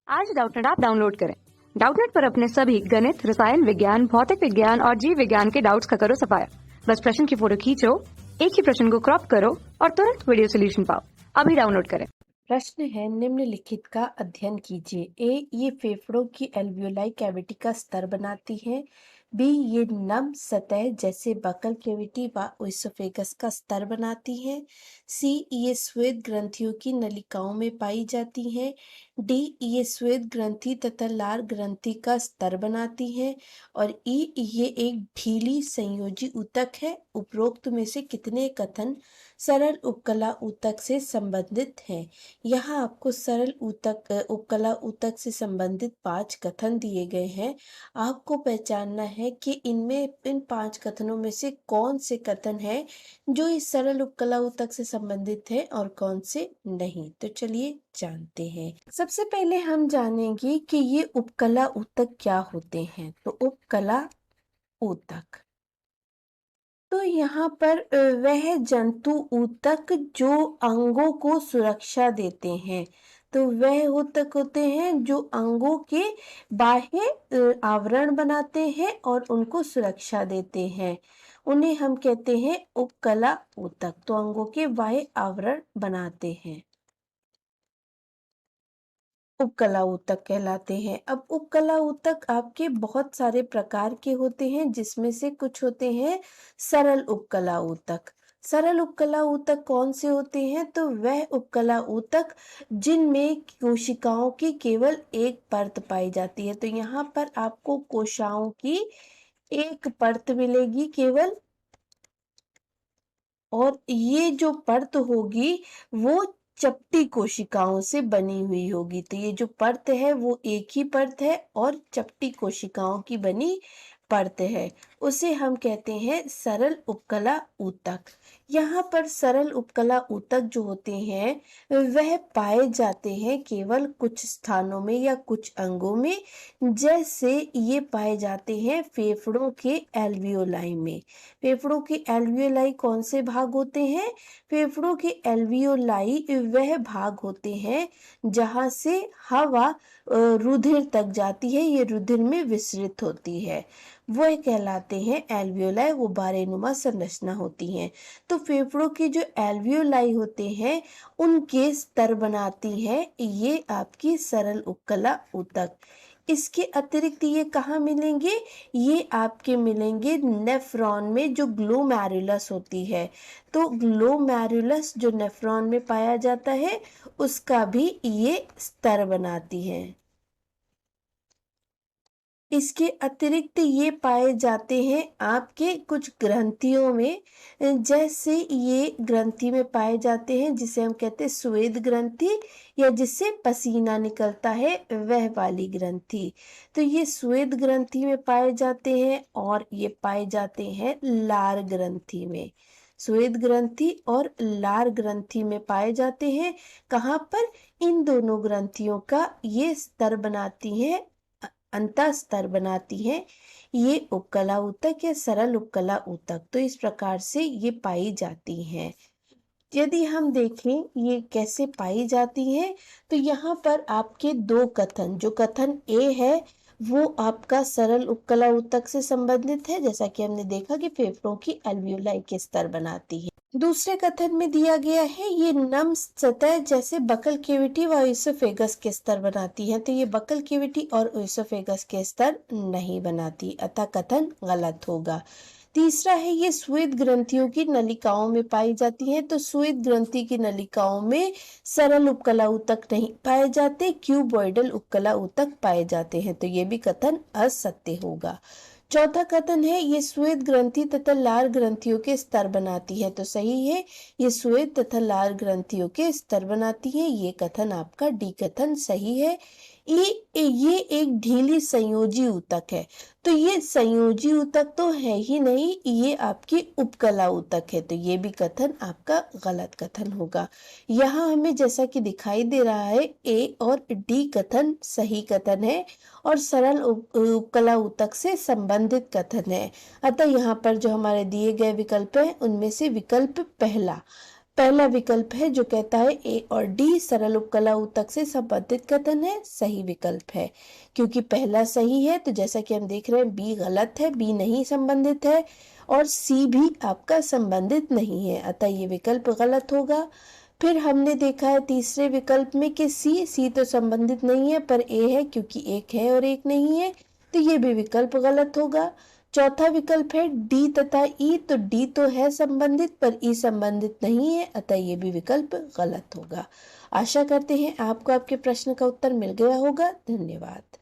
आज Doubtnut app download करें। Doubtnut पर अपने सभी गणित, रसायन विज्ञान, भौतिक विज्ञान और जीव विज्ञान के डाउट्स का करो सफाया। बस प्रश्न की फोटो खींचो, एक ही प्रश्न को क्रॉप करो और तुरंत वीडियो सोल्यूशन पाओ। अभी डाउनलोड करें। प्रश्न है, निम्नलिखित का अध्ययन कीजिए। ए, ये फेफड़ों की एल्वियोलाई कैविटी का स्तर बनाती है। बी, ये नम सतह जैसे बकल कैविटी व ओएसोफेगस का स्तर बनाती है। सी, ये श्वेत ग्रंथियों की नलिकाओं में पाई जाती है। डी, ये श्वेत ग्रंथि तथा लार ग्रंथि का स्तर बनाती है। और ई, ये एक ढीली संयोजी ऊतक है। उपरोक्त में से कितने कथन सरल उपकला ऊतक से संबंधित हैं? यहाँ आपको सरल उपकला ऊतक से संबंधित 5 कथन दिए गए हैं। आपको पहचानना है कि इन 5 कथनों में से कौन से कथन हैं जो इस सरल उपकला ऊतक से संबंधित है और कौन से नहीं। तो चलिए जानते हैं। सबसे पहले हम जानेंगे कि ये उपकला ऊतक क्या होते हैं। तो उपकला ऊतक तो यहाँ पर वह जंतु ऊतक जो अंगों को सुरक्षा देते हैं। तो वह ऊतक होते हैं जो अंगों के बाह्य आवरण बनाते हैं और उनको सुरक्षा देते हैं। उन्हें हम कहते हैं उपकला ऊतक। तो अंगों के बाह्य आवरण बनाते हैं, उपकला ऊतक कहलाते हैं। अब उपकला ऊतक आपके बहुत सारे प्रकार के होते हैं, जिसमें से कुछ होते हैं सरल उपकला ऊतक। सरल उपकला ऊतक कौन से होते हैं? तो वह उपकला ऊतक जिनमें कोशिकाओं की केवल एक परत पाई जाती है। तो यहाँ पर आपको कोशिकाओं की एक परत मिलेगी केवल, और ये जो परत होगी वो चपटी कोशिकाओं से बनी हुई होगी। तो ये जो परत है वो एक ही परत है और चपटी कोशिकाओं की बनी परत है, उसे हम कहते हैं सरल उपकला ऊतक। यहाँ पर सरल उपकला ऊतक जो होते हैं वह पाए जाते हैं केवल कुछ स्थानों में या कुछ अंगों में। जैसे ये पाए जाते हैं फेफड़ों के एल्वियोलाई में। फेफड़ों के एल्वियोलाई कौन से भाग होते हैं? फेफड़ों के एल्वियोलाई वह भाग होते हैं जहाँ से हवा रुधिर तक जाती है, ये रुधिर में विसरित होती है, वह कहलाते हैं एल्वियोलाई। वो बारेनुमा संरचना होती हैं। तो फेफड़ों के जो एल्वियोलाई होते हैं उनके स्तर बनाती है ये आपकी सरल उपकला ऊतक। इसके अतिरिक्त ये कहाँ मिलेंगे? ये आपके मिलेंगे नेफ्रॉन में, जो ग्लोमेरुलस होती है। तो ग्लोमेरुलस जो नेफ्रॉन में पाया जाता है उसका भी ये स्तर बनाती है। इसके अतिरिक्त ये पाए जाते हैं आपके कुछ ग्रंथियों में। जैसे ये ग्रंथि में पाए जाते हैं जिसे हम कहते हैं स्वेद ग्रंथि, या जिससे पसीना निकलता है वह वाली ग्रंथि। तो ये स्वेद ग्रंथि में पाए जाते हैं और ये पाए जाते हैं लार ग्रंथि में। स्वेद ग्रंथि और लार ग्रंथि में पाए जाते हैं। कहाँ पर? इन दोनों ग्रंथियों का ये स्तर बनाती है, अंतः स्तर बनाती है ये उपकला ऊतक या सरल उपकला ऊतक। तो इस प्रकार से ये पाई जाती हैं। यदि हम देखें ये कैसे पाई जाती हैं, तो यहाँ पर आपके 2 कथन, जो कथन ए है वो आपका सरल उपकला ऊतक से संबंधित है, जैसा कि हमने देखा कि फेफड़ों की एल्वियोलाई के स्तर बनाती है। दूसरे कथन में दिया गया है ये नम सतह जैसे बकल कैविटी व ओएसोफेगस के स्तर बनाती है। तो ये बकल कैविटी और ओएसोफेगस के स्तर नहीं बनाती, अतः कथन गलत होगा। तीसरा है ये श्वेत ग्रंथियों की नलिकाओं में पाई जाती है। तो श्वेत ग्रंथि की नलिकाओं में सरल उपकला ऊतक नहीं पाए जाते, क्यूबॉइडल उपकला ऊतक पाए जाते हैं। तो ये भी कथन असत्य होगा। चौथा कथन है ये श्वेत ग्रंथि तथा लार ग्रंथियों के स्तर बनाती है। तो सही है, ये श्वेत तथा लार ग्रंथियों के स्तर बनाती है। ये कथन आपका डी कथन सही है। ये एक ढीली संयोजी ऊतक है। तो ये संयोजी ऊतक तो है ही नहीं, ये आपकी उपकला ऊतक है। तो ये भी कथन आपका गलत कथन होगा। यहाँ हमें जैसा कि दिखाई दे रहा है ए और डी कथन सही कथन है और सरल उपकला ऊतक से संबंधित कथन है। अतः यहाँ पर जो हमारे दिए गए विकल्प हैं उनमें से विकल्प पहला पहला विकल्प है जो कहता है ए और डी सरल उपकला ऊतक से संबंधित कथन है, सही विकल्प है। क्योंकि पहला सही है तो जैसा कि हम देख रहे हैं बी गलत है, बी नहीं संबंधित है और सी भी आपका संबंधित नहीं है, अतः ये विकल्प गलत होगा। फिर हमने देखा है तीसरे विकल्प में कि सी तो संबंधित नहीं है पर ए है, क्योंकि एक है और एक नहीं है, तो ये भी विकल्प गलत होगा। चौथा विकल्प है डी तथा ई, तो डी तो है संबंधित पर ई संबंधित नहीं है, अतः ये भी विकल्प गलत होगा। आशा करते हैं आपको आपके प्रश्न का उत्तर मिल गया होगा। धन्यवाद।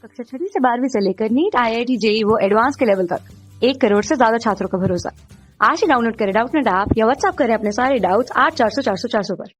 कक्षा 6वीं से 12वीं से लेकर नीट, IIT, JEE वो एडवांस के लेवल तक 1 करोड़ से ज्यादा छात्रों का भरोसा। आज ही डाउनलोड करें डाउटनेट ऐप या व्हाट्सएप करें अपने सारे डाउट्स 8400 400 400 पर।